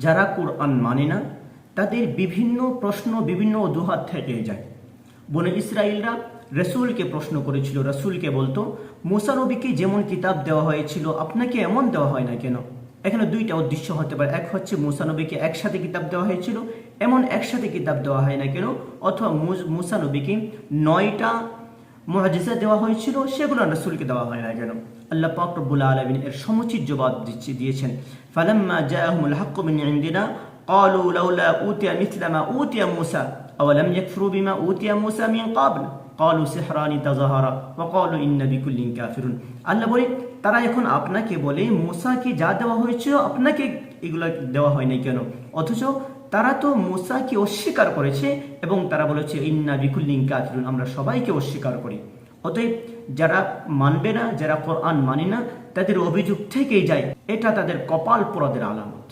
যারা কোরআন মানে না তাদের বিভিন্ন প্রশ্ন বিভিন্ন অজুহাত থেকে যায়। বনে ইসরাইলরা রসুলকে প্রশ্ন করেছিল, রসুলকে বলতো মুসা নবীকে যেমন কিতাব দেওয়া হয়েছিল আপনাকে এমন দেওয়া হয় না কেন? এখানে দুইটা উদ্দেশ্য হতে পারে, এক হচ্ছে মুসা নবীকে একসাথে কিতাব দেওয়া হয়েছিল, এমন একসাথে কিতাব দেওয়া হয় না কেন, অথবা মুসা নবীকে 9টা মুআজিজা দেওয়া হয়েছিল, সেগুলো রসুলকে দেওয়া হয় না কেন? আল্লাহ পাক রব্বুল আলামিন এর সমুচিত জবাব দিয়েছেন, ফালাম্মা জাআহুমুল হাক্কু মিন ইনদিনা ক্বালু লাউলা উতিয়া মিথলা মা উতিয়া মুসা আওয়ালাম ইয়াকফুরু বিমা উতিয়া মুসা মিন ক্বাবল ক্বালু সিহরানি তাযাহারা ওয়া ক্বালু ইন্না বিকুল্লিন কাফিরুন। আল্লাহ বলে তারা এখন আপনাকে বলে মুসাকে যা দেওয়া হয়েছিল আপনাকে এগুলো দেওয়া হয় নাই কেন, অথচ তারা তো মুসাকে অস্বীকার করেছে এবং তারা বলেছে ইন্না বিকুল্লিন কাফিরুন, আমরা সবাইকে অস্বীকার করি। অতএব যারা মানবে না, যারা কোরআন মানে না, তাদের অভিযোগ থেকেই যায়, এটা তাদের কপাল পোড়াদের আলামত।